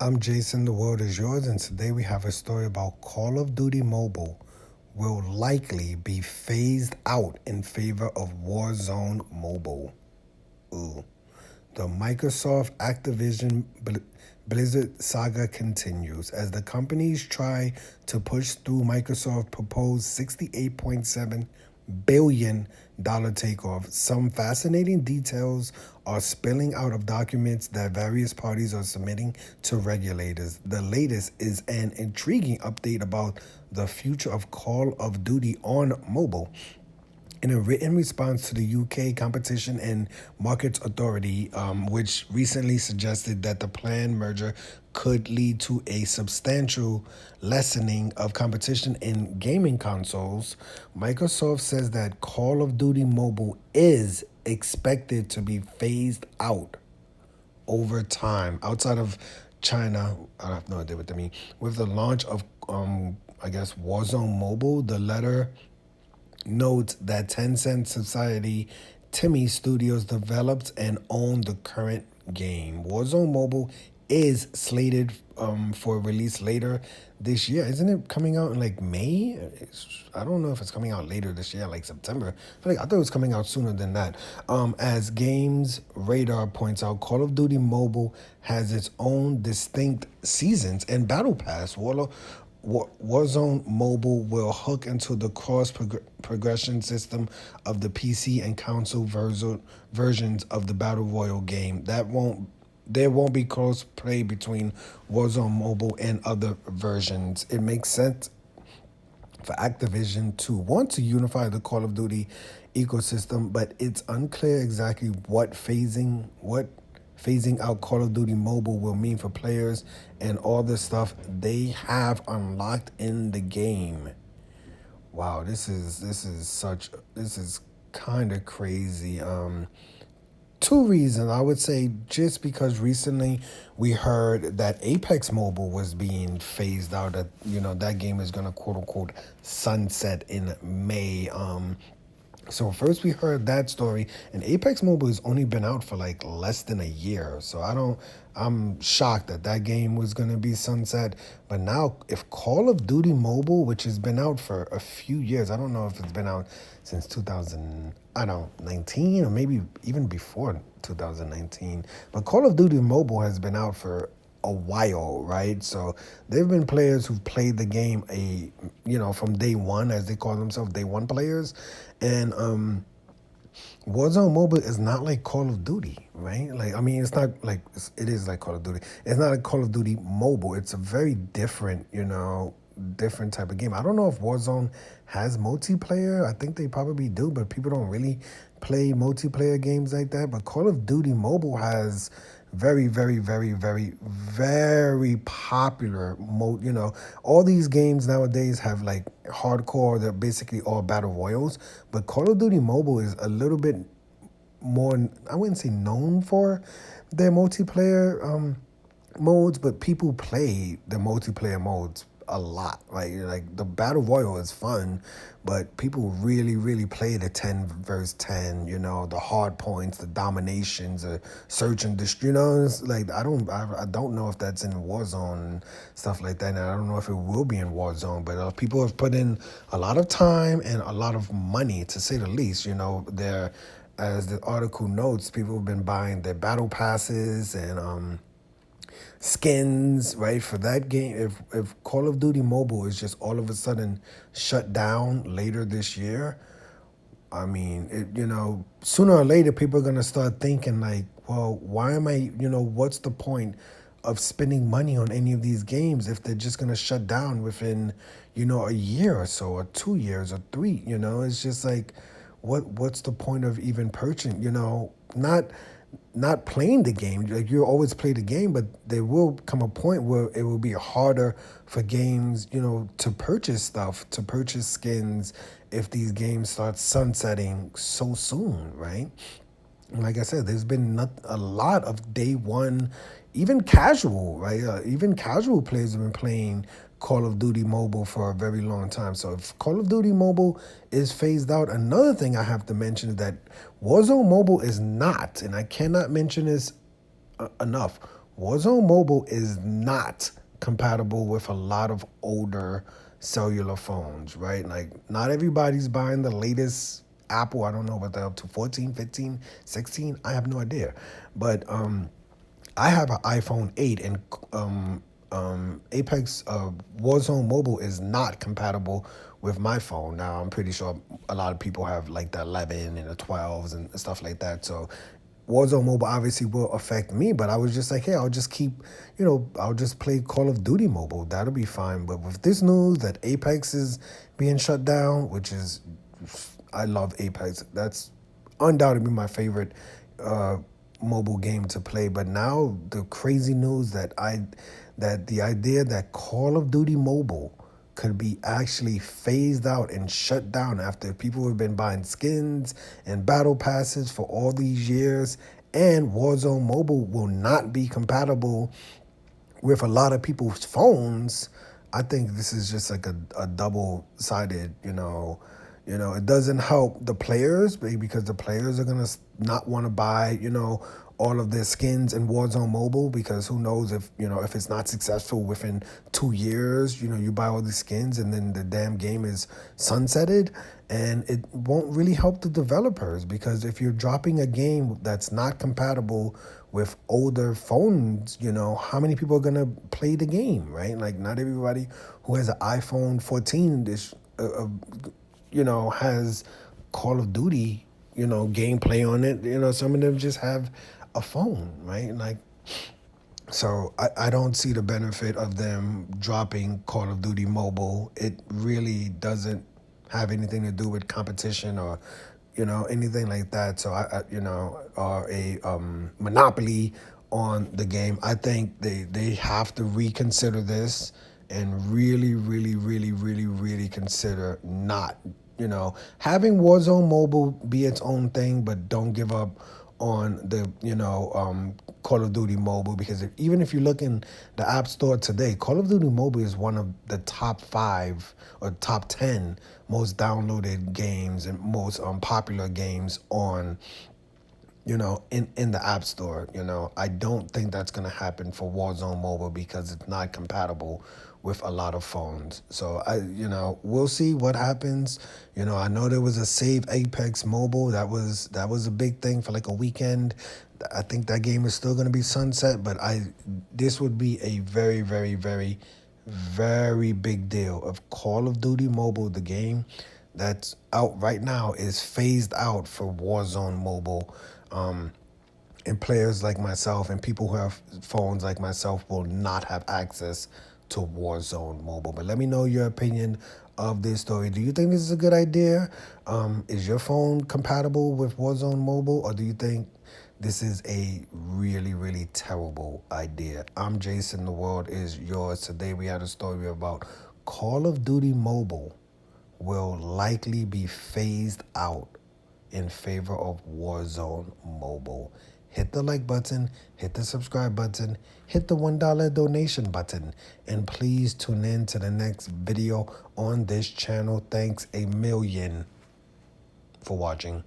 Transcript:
I'm Jason, the world is yours, and today we have a story about Call of Duty Mobile will likely be phased out in favor of Warzone Mobile. Ooh. The Microsoft Activision Blizzard saga continues as the companies try to push through Microsoft's proposed $68.7 billion takeoff. Some fascinating details are spilling out of documents that various parties are submitting to regulators. The latest is an intriguing update about the future of Call of Duty on mobile. In a written response to the UK Competition and Markets Authority, which recently suggested that the planned merger could lead to a substantial lessening of competition in gaming consoles, Microsoft says that Call of Duty Mobile is expected to be phased out over time outside of China. I have no idea what that means. With the launch of, I guess, Warzone Mobile, the letter notes that Tencent Society Timmy Studios developed and owned the current game. Warzone Mobile is slated for release later this year. Isn't it coming out in like May? I don't know if it's coming out later this year, like September. I thought it was coming out sooner than that. As Games Radar points out, Call of Duty Mobile has its own distinct seasons and battle pass. Warzone Mobile will hook into the cross progression system of the PC and console versions of the Battle Royale game. There won't be cross play between Warzone Mobile and other versions. It makes sense for Activision to want to unify the Call of Duty ecosystem, but it's unclear exactly what phasing out Call of Duty Mobile will mean for players and all the stuff they have unlocked in the game. Wow, this is kind of crazy. Two reasons. I would say just because recently we heard that Apex Mobile was being phased out, that that game is gonna quote unquote sunset in May. So first we heard that story, and Apex Mobile has only been out for like less than a year. So I'm shocked that that game was gonna be sunset. But now, if Call of Duty Mobile, which has been out for a few years, I don't know if it's been out since 2000, I don't know, 19 or maybe even before 2019. But Call of Duty Mobile has been out for a while, right? So there have been players who've played the game from day one, as they call themselves, day one players, and Warzone Mobile is not like Call of Duty, right? Like, I mean, it's not like it is like Call of Duty. It's not like Call of Duty Mobile. It's a very different, different type of game. I don't know if Warzone has multiplayer. I think they probably do, but people don't really play multiplayer games like that. But Call of Duty Mobile has very, very, very, very, very popular mode. All these games nowadays have like hardcore. They're basically all battle royals. But Call of Duty Mobile is a little bit more, I wouldn't say known for their multiplayer modes, but people play the multiplayer modes a lot. Like the battle royal is fun, but people really, really play the 10 versus 10. The hard points, the dominations, the search and destroy. It's like I don't know if that's in Warzone and stuff like that, and I don't know if it will be in Warzone. But people have put in a lot of time and a lot of money, to say the least. They're, as the article notes, people have been buying their battle passes and skins, right, for that game. If Call of Duty Mobile is just all of a sudden shut down later this year, I mean, sooner or later people are gonna start thinking like, well, why am I, what's the point of spending money on any of these games if they're just gonna shut down within, a year or so, or 2 years or three? It's just like, what's the point of even purchasing? Not playing the game. Like, you always play the game, but there will come a point where it will be harder for games, to purchase stuff, to purchase skins, if these games start sunsetting so soon, right? Like I said, there's been a lot of day one, even casual, right? Even casual players have been playing Call of Duty Mobile for a very long time. So if Call of Duty Mobile is phased out, another thing I have to mention is that Warzone Mobile is not, and I cannot mention this enough. Warzone Mobile is not compatible with a lot of older cellular phones, right? Like, not everybody's buying the latest Apple. I don't know what they're up to, 14, 15, 16. I have no idea. But I have an iPhone 8, and Apex Warzone Mobile is not compatible with my phone. Now, I'm pretty sure a lot of people have like the 11 and the 12s and stuff like that. So Warzone Mobile obviously will affect me, but I was just like, hey, I'll just keep, I'll just play Call of Duty Mobile. That'll be fine. But with this news that Apex is being shut down, which is, I love Apex. That's undoubtedly my favorite mobile game to play. But now the crazy news that the idea that Call of Duty Mobile could be actually phased out and shut down after people have been buying skins and battle passes for all these years, and Warzone Mobile will not be compatible with a lot of people's phones. I think this is just like a double-sided, it doesn't help the players because the players are gonna not want to buy, all of their skins in Warzone Mobile, because who knows if, if it's not successful within 2 years, you buy all these skins and then the damn game is sunsetted, and it won't really help the developers, because if you're dropping a game that's not compatible with older phones, how many people are gonna play the game, right? Like, not everybody who has an iPhone 14 has Call of Duty, gameplay on it. Some of them just have a phone, right? Like, so I don't see the benefit of them dropping Call of Duty Mobile. It really doesn't have anything to do with competition or, anything like that. So or a monopoly on the game. I think they have to reconsider this and really, really, really, really, really consider not, having Warzone Mobile be its own thing, but don't give up on the, Call of Duty Mobile, because even if you look in the App Store today, Call of Duty Mobile is one of the top 5 or top 10 most downloaded games and most popular games on, in the App Store. I don't think that's going to happen for Warzone Mobile because it's not compatible with a lot of phones. So we'll see what happens. I know there was a Save Apex Mobile. That was a big thing for like a weekend. I think that game is still going to be sunset, but this would be a very, very, very, very big deal if Call of Duty Mobile, the game that's out right now, is phased out for Warzone Mobile. And players like myself and people who have phones like myself will not have access to Warzone Mobile. But let me know your opinion of this story. Do you think this is a good idea? Is your phone compatible with Warzone Mobile, or do you think this is a really, really terrible idea? I'm Jason. The world is yours. Today we had a story about Call of Duty Mobile will likely be phased out in favor of Warzone Mobile. Hit the like button, hit the subscribe button, hit the $1 donation button, and please tune in to the next video on this channel. Thanks a million for watching.